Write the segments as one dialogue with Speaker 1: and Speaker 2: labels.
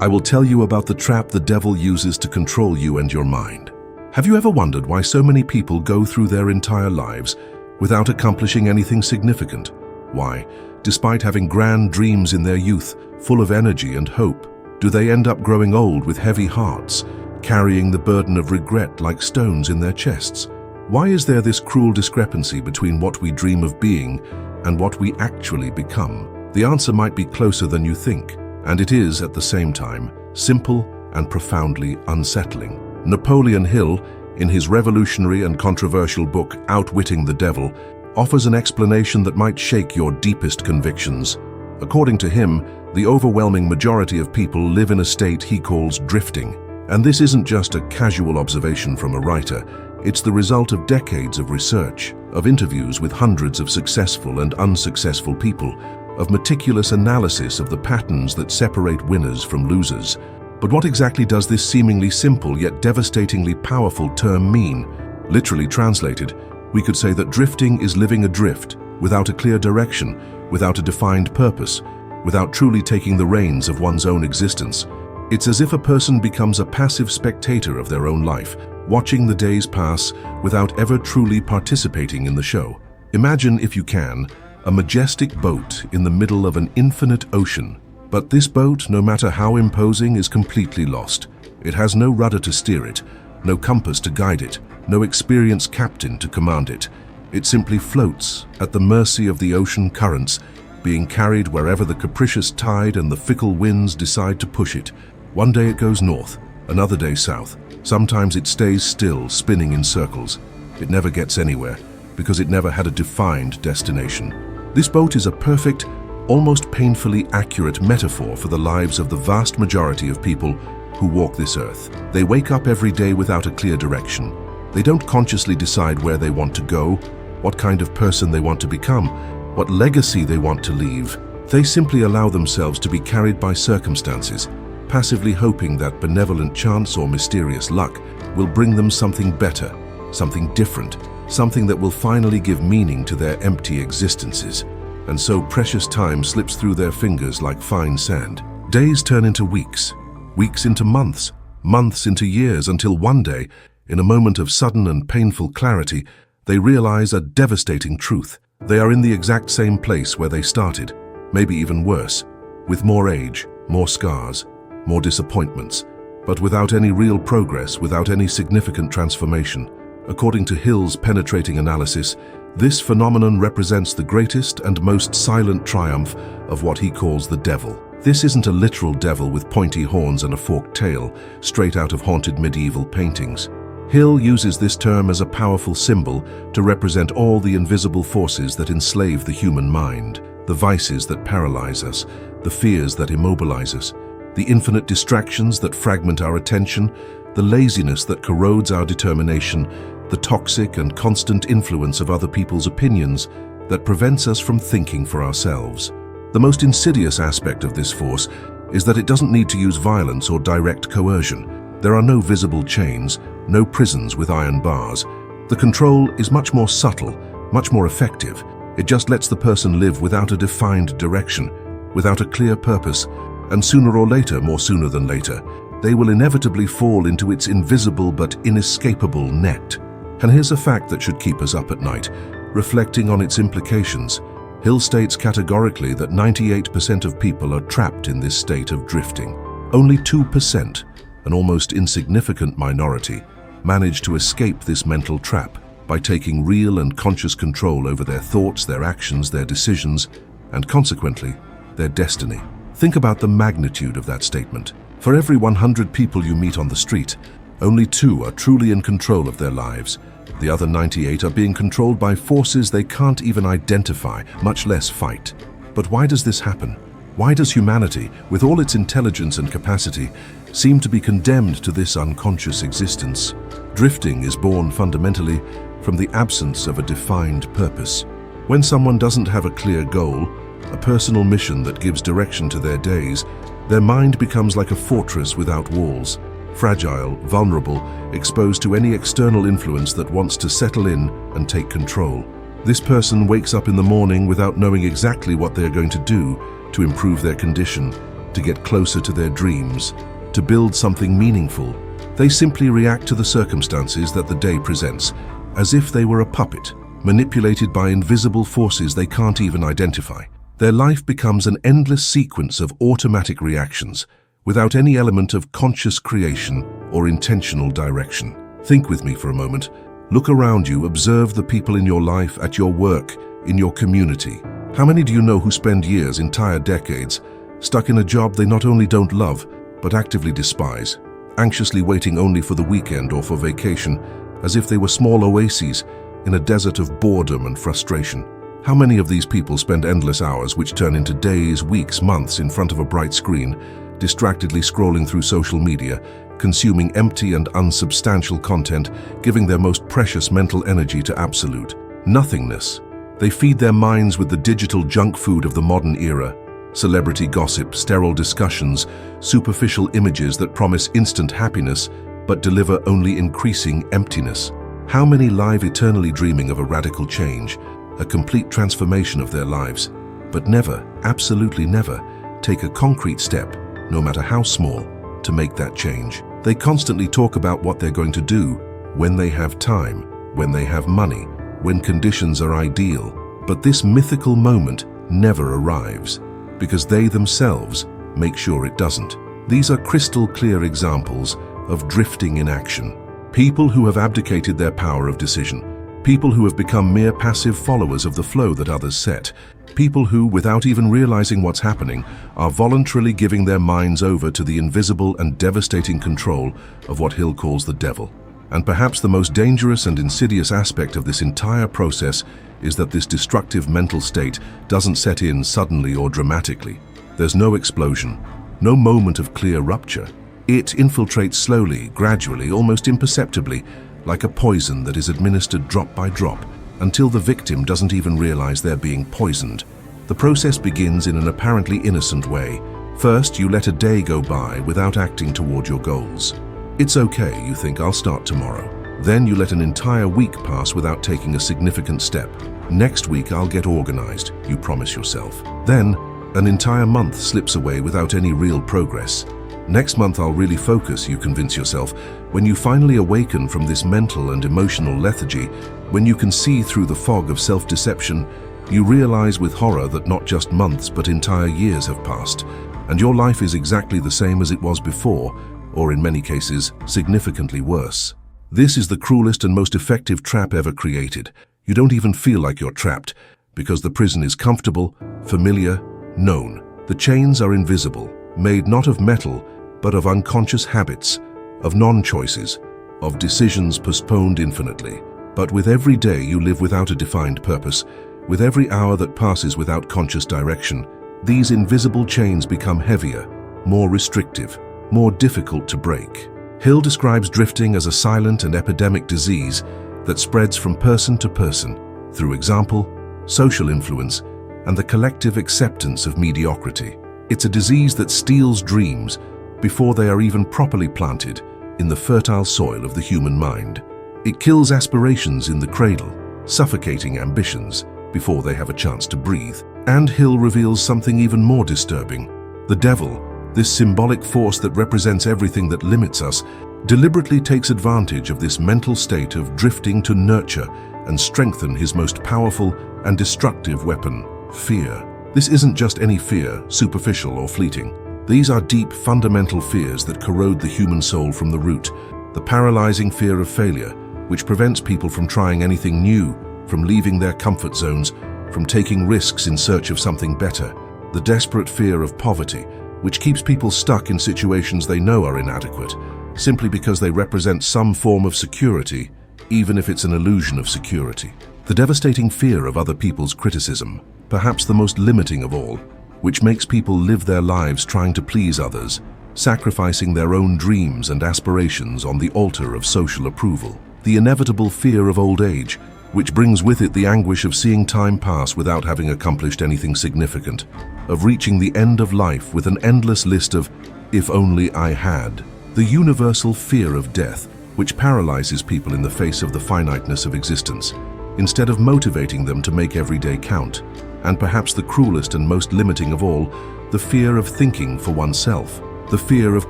Speaker 1: I will tell you about the trap the devil uses to control you and your mind. Have you ever wondered why so many people go through their entire lives without accomplishing anything significant? Why, despite having grand dreams in their youth, full of energy and hope, do they end up growing old with heavy hearts, carrying the burden of regret like stones in their chests? Why is there this cruel discrepancy between what we dream of being and what we actually become? The answer might be closer than you think, and it is, at the same time, simple and profoundly unsettling. Napoleon Hill, in his revolutionary and controversial book Outwitting the Devil, offers an explanation that might shake your deepest convictions. According to him, the overwhelming majority of people live in a state he calls drifting. And this isn't just a casual observation from a writer. It's the result of decades of research, of interviews with hundreds of successful and unsuccessful people, of meticulous analysis of the patterns that separate winners from losers. But what exactly does this seemingly simple yet devastatingly powerful term mean? Literally translated, we could say that drifting is living adrift, without a clear direction, without a defined purpose, without truly taking the reins of one's own existence. It's as if a person becomes a passive spectator of their own life, watching the days pass without ever truly participating in the show. Imagine, if you can, a majestic boat in the middle of an infinite ocean. But this boat, no matter how imposing, is completely lost. It has no rudder to steer it, no compass to guide it, no experienced captain to command it. It simply floats at the mercy of the ocean currents, being carried wherever the capricious tide and the fickle winds decide to push it. One day it goes north, another day south. Sometimes it stays still, spinning in circles. It never gets anywhere, because it never had a defined destination. This boat is a perfect, almost painfully accurate metaphor for the lives of the vast majority of people who walk this earth. They wake up every day without a clear direction. They don't consciously decide where they want to go, what kind of person they want to become, what legacy they want to leave. They simply allow themselves to be carried by circumstances, passively hoping that benevolent chance or mysterious luck will bring them something better, something different, something that will finally give meaning to their empty existences. And so precious time slips through their fingers like fine sand. Days turn into weeks, weeks into months, months into years, until one day, in a moment of sudden and painful clarity, they realize a devastating truth. They are in the exact same place where they started, maybe even worse, with more age, more scars, more disappointments, but without any real progress, without any significant transformation. According to Hill's penetrating analysis, this phenomenon represents the greatest and most silent triumph of what he calls the devil. This isn't a literal devil with pointy horns and a forked tail, straight out of haunted medieval paintings. Hill uses this term as a powerful symbol to represent all the invisible forces that enslave the human mind, the vices that paralyze us, the fears that immobilize us, the infinite distractions that fragment our attention, the laziness that corrodes our determination, the toxic and constant influence of other people's opinions that prevents us from thinking for ourselves. The most insidious aspect of this force is that it doesn't need to use violence or direct coercion. There are no visible chains, no prisons with iron bars. The control is much more subtle, much more effective. It just lets the person live without a defined direction, without a clear purpose, and sooner or later, more sooner than later, they will inevitably fall into its invisible but inescapable net. And here's a fact that should keep us up at night, reflecting on its implications. Hill states categorically that 98% of people are trapped in this state of drifting. Only 2%, an almost insignificant minority, manage to escape this mental trap by taking real and conscious control over their thoughts, their actions, their decisions, and consequently, their destiny. Think about the magnitude of that statement. For every 100 people you meet on the street, only 2 are truly in control of their lives. The other 98 are being controlled by forces they can't even identify, much less fight. But why does this happen? Why does humanity, with all its intelligence and capacity, seem to be condemned to this unconscious existence? Drifting is born fundamentally from the absence of a defined purpose. When someone doesn't have a clear goal, a personal mission that gives direction to their days, their mind becomes like a fortress without walls, fragile, vulnerable, exposed to any external influence that wants to settle in and take control. This person wakes up in the morning without knowing exactly what they are going to do to improve their condition. to get closer to their dreams, to build something meaningful. They simply react to the circumstances that the day presents, as if they were a puppet, manipulated by invisible forces they can't even identify. Their life becomes an endless sequence of automatic reactions, without any element of conscious creation or intentional direction. Think with me for a moment. Look around you, observe the people in your life, at your work, in your community. How many do you know who spend years, entire decades, stuck in a job they not only don't love, but actively despise, anxiously waiting only for the weekend or for vacation, as if they were small oases in a desert of boredom and frustration? How many of these people spend endless hours which turn into days, weeks, months in front of a bright screen, distractedly scrolling through social media, consuming empty and unsubstantial content, giving their most precious mental energy to absolute nothingness? They feed their minds with the digital junk food of the modern era: celebrity gossip, sterile discussions, superficial images that promise instant happiness but deliver only increasing emptiness. How many live eternally dreaming of a radical change, a complete transformation of their lives, but never, absolutely never, take a concrete step, no matter how small, to make that change? They constantly talk about what they're going to do when they have time, when they have money, when conditions are ideal, but this mythical moment never arrives, because they themselves make sure it doesn't. These are crystal clear examples of drifting in action. People who have abdicated their power of decision. People who have become mere passive followers of the flow that others set. People who, without even realizing what's happening, are voluntarily giving their minds over to the invisible and devastating control of what Hill calls the devil. And perhaps the most dangerous and insidious aspect of this entire process is that this destructive mental state doesn't set in suddenly or dramatically. There's no explosion, no moment of clear rupture. It infiltrates slowly, gradually, almost imperceptibly, like a poison that is administered drop by drop, until the victim doesn't even realize they're being poisoned. The process begins in an apparently innocent way. First, you let a day go by without acting toward your goals. It's okay, you think, I'll start tomorrow. Then you let an entire week pass without taking a significant step. Next week I'll get organized, you promise yourself. Then, an entire month slips away without any real progress. Next month I'll really focus, you convince yourself. When you finally awaken from this mental and emotional lethargy, when you can see through the fog of self-deception, you realize with horror that not just months but entire years have passed, and your life is exactly the same as it was before, or in many cases, significantly worse. This is the cruelest and most effective trap ever created. You don't even feel like you're trapped, because the prison is comfortable, familiar, known. The chains are invisible, made not of metal, but of unconscious habits, of non-choices, of decisions postponed infinitely. But with every day you live without a defined purpose, with every hour that passes without conscious direction, these invisible chains become heavier, more restrictive, more difficult to break. Hill describes drifting as a silent and epidemic disease that spreads from person to person through example, social influence, and the collective acceptance of mediocrity. It's a disease that steals dreams before they are even properly planted in the fertile soil of the human mind. It kills aspirations in the cradle, suffocating ambitions before they have a chance to breathe. And Hill reveals something even more disturbing. The devil, this symbolic force that represents everything that limits us, deliberately takes advantage of this mental state of drifting to nurture and strengthen his most powerful and destructive weapon, fear. This isn't just any fear, superficial or fleeting. These are deep, fundamental fears that corrode the human soul from the root. The paralyzing fear of failure, which prevents people from trying anything new, from leaving their comfort zones, from taking risks in search of something better. The desperate fear of poverty, which keeps people stuck in situations they know are inadequate, simply because they represent some form of security, even if it's an illusion of security. The devastating fear of other people's criticism, perhaps the most limiting of all, which makes people live their lives trying to please others, sacrificing their own dreams and aspirations on the altar of social approval. The inevitable fear of old age, which brings with it the anguish of seeing time pass without having accomplished anything significant, of reaching the end of life with an endless list of "if only I had." The universal fear of death, which paralyzes people in the face of the finiteness of existence, instead of motivating them to make every day count. And perhaps the cruelest and most limiting of all, the fear of thinking for oneself, the fear of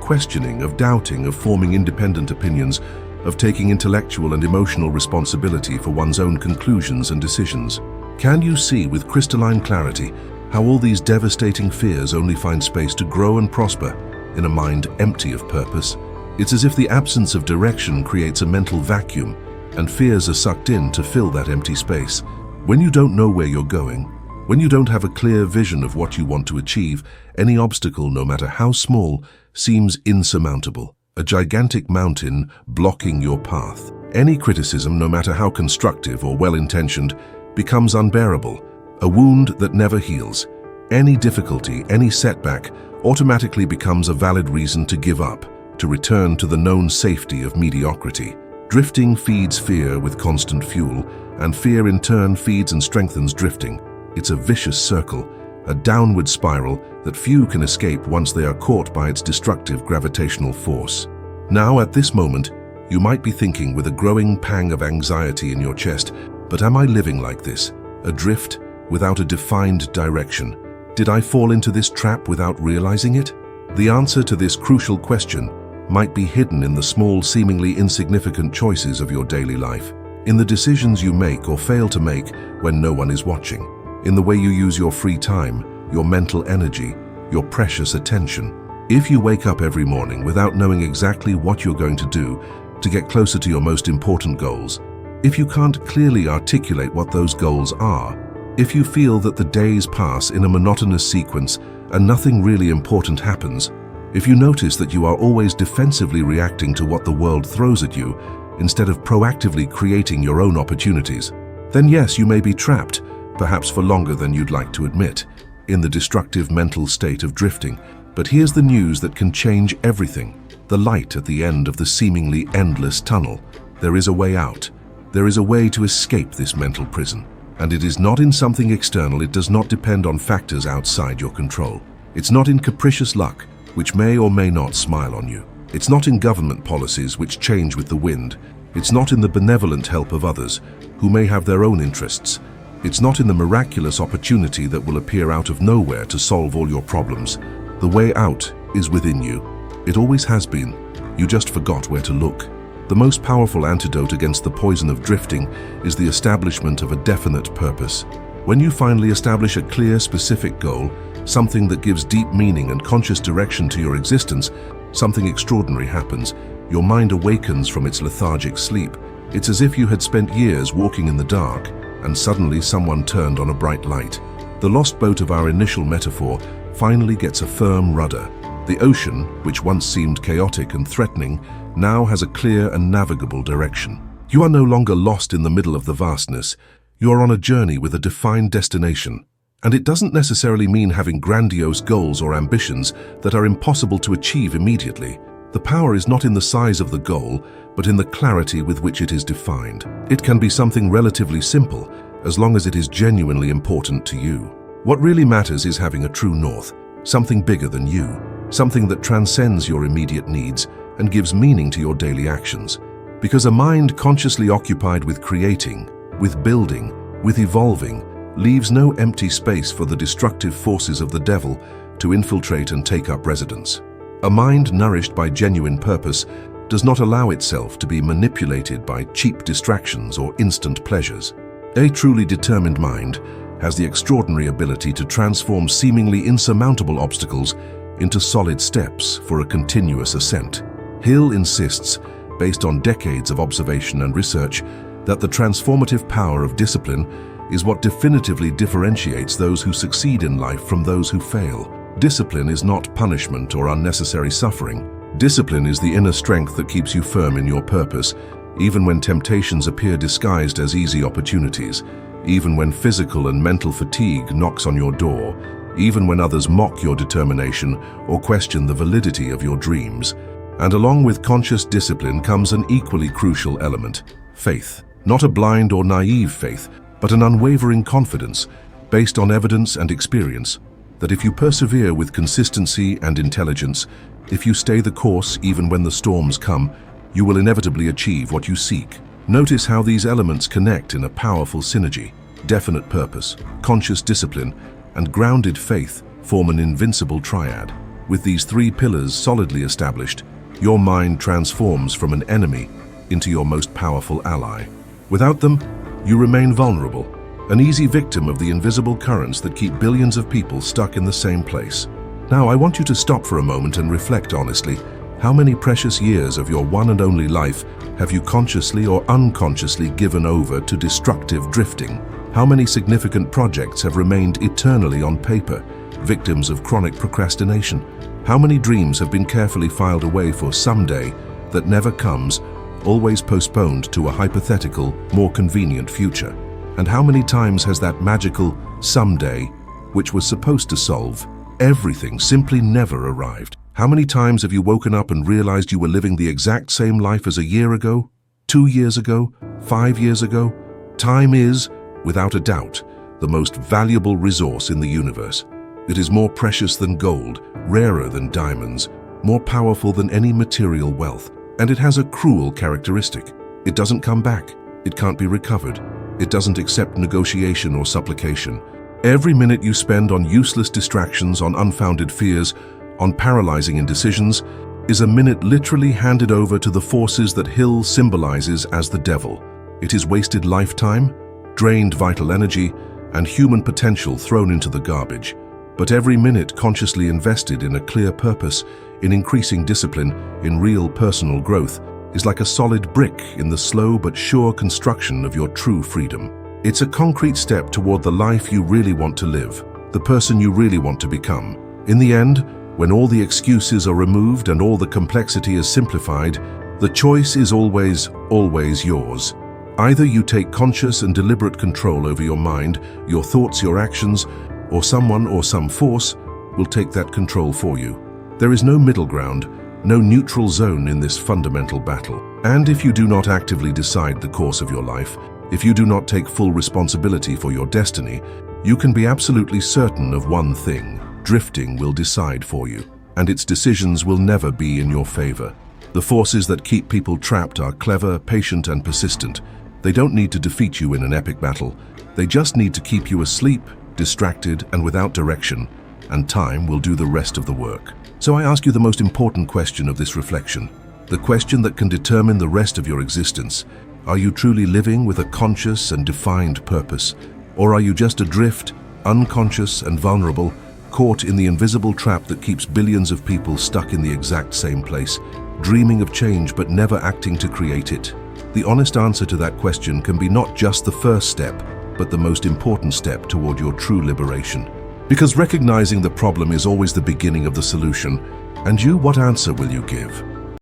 Speaker 1: questioning, of doubting, of forming independent opinions, of taking intellectual and emotional responsibility for one's own conclusions and decisions. Can you see with crystalline clarity how all these devastating fears only find space to grow and prosper in a mind empty of purpose? It's as if the absence of direction creates a mental vacuum, and fears are sucked in to fill that empty space. When you don't know where you're going, when you don't have a clear vision of what you want to achieve, any obstacle, no matter how small, seems insurmountable, a gigantic mountain blocking your path. Any criticism, no matter how constructive or well-intentioned, becomes unbearable, a wound that never heals. Any difficulty, any setback, automatically becomes a valid reason to give up, to return to the known safety of mediocrity. Drifting feeds fear with constant fuel, and fear in turn feeds and strengthens drifting. It's a vicious circle, a downward spiral that few can escape once they are caught by its destructive gravitational force. Now, at this moment, you might be thinking with a growing pang of anxiety in your chest, but am I living like this, adrift, without a defined direction? Did I fall into this trap without realizing it? The answer to this crucial question might be hidden in the small, seemingly insignificant choices of your daily life, in the decisions you make or fail to make when no one is watching, in the way you use your free time, your mental energy, your precious attention. If you wake up every morning without knowing exactly what you're going to do to get closer to your most important goals, if you can't clearly articulate what those goals are, if you feel that the days pass in a monotonous sequence and nothing really important happens, if you notice that you are always defensively reacting to what the world throws at you instead of proactively creating your own opportunities, then yes, you may be trapped, perhaps for longer than you'd like to admit, in the destructive mental state of drifting. But here's the news that can change everything. The light at the end of the seemingly endless tunnel. There is a way out. There is a way to escape this mental prison. And it is not in something external. It does not depend on factors outside your control. It's not in capricious luck, which may or may not smile on you. It's not in government policies which change with the wind. It's not in the benevolent help of others, who may have their own interests. It's not in the miraculous opportunity that will appear out of nowhere to solve all your problems. The way out is within you. It always has been. You just forgot where to look. The most powerful antidote against the poison of drifting is the establishment of a definite purpose. When you finally establish a clear, specific goal, something that gives deep meaning and conscious direction to your existence, something extraordinary happens. Your mind awakens from its lethargic sleep. It's as if you had spent years walking in the dark, and suddenly someone turned on a bright light. The lost boat of our initial metaphor finally gets a firm rudder. The ocean, which once seemed chaotic and threatening, now has a clear and navigable direction. You are no longer lost in the middle of the vastness. You are on a journey with a defined destination. And it doesn't necessarily mean having grandiose goals or ambitions that are impossible to achieve immediately. The power is not in the size of the goal, but in the clarity with which it is defined. It can be something relatively simple, as long as it is genuinely important to you. What really matters is having a true north, something bigger than you, something that transcends your immediate needs and gives meaning to your daily actions. Because a mind consciously occupied with creating, with building, with evolving, leaves no empty space for the destructive forces of the devil to infiltrate and take up residence. A mind nourished by genuine purpose does not allow itself to be manipulated by cheap distractions or instant pleasures. A truly determined mind has the extraordinary ability to transform seemingly insurmountable obstacles into solid steps for a continuous ascent. Hill insists, based on decades of observation and research, that the transformative power of discipline is what definitively differentiates those who succeed in life from those who fail. Discipline is not punishment or unnecessary suffering. Discipline is the inner strength that keeps you firm in your purpose, even when temptations appear disguised as easy opportunities, even when physical and mental fatigue knocks on your door, even when others mock your determination or question the validity of your dreams. And along with conscious discipline comes an equally crucial element: faith. Not a blind or naive faith, but an unwavering confidence based on evidence and experience, that if you persevere with consistency and intelligence, if you stay the course even when the storms come, you will inevitably achieve what you seek. Notice how these elements connect in a powerful synergy: definite purpose, conscious discipline, and grounded faith form an invincible triad. With these three pillars solidly established, your mind transforms from an enemy into your most powerful ally. Without them, you remain vulnerable, an easy victim of the invisible currents that keep billions of people stuck in the same place. Now, I want you to stop for a moment and reflect honestly. How many precious years of your one and only life have you consciously or unconsciously given over to destructive drifting? How many significant projects have remained eternally on paper, victims of chronic procrastination? How many dreams have been carefully filed away for someday that never comes, always postponed to a hypothetical, more convenient future? And how many times has that magical someday, which was supposed to solve everything, simply never arrived? How many times have you woken up and realized you were living the exact same life as a year ago, 2 years ago, 5 years ago? Time is, without a doubt, the most valuable resource in the universe. It is more precious than gold, rarer than diamonds, more powerful than any material wealth. And it has a cruel characteristic. It doesn't come back. It can't be recovered. It doesn't accept negotiation or supplication. Every minute you spend on useless distractions, on unfounded fears, on paralyzing indecisions, is a minute literally handed over to the forces that Hill symbolizes as the devil. It is wasted lifetime, drained vital energy, and human potential thrown into the garbage. But every minute consciously invested in a clear purpose, in increasing discipline, in real personal growth, is like a solid brick in the slow but sure construction of your true freedom. It's a concrete step toward the life you really want to live, the person you really want to become. In the end, when all the excuses are removed and all the complexity is simplified, the choice is always yours. Either you take conscious and deliberate control over your mind, your thoughts, your actions, or someone or some force will take that control for you. There is no middle ground, no neutral zone in this fundamental battle. And if you do not actively decide the course of your life, if you do not take full responsibility for your destiny, you can be absolutely certain of one thing: drifting will decide for you, and its decisions will never be in your favor. The forces that keep people trapped are clever, patient, and persistent. They don't need to defeat you in an epic battle. They just need to keep you asleep, distracted, and without direction, and time will do the rest of the work. So I ask you the most important question of this reflection, the question that can determine the rest of your existence. Are you truly living with a conscious and defined purpose? Or are you just adrift, unconscious and vulnerable, caught in the invisible trap that keeps billions of people stuck in the exact same place, dreaming of change but never acting to create it? The honest answer to that question can be not just the first step, but the most important step toward your true liberation. Because recognizing the problem is always the beginning of the solution. And you, what answer will you give?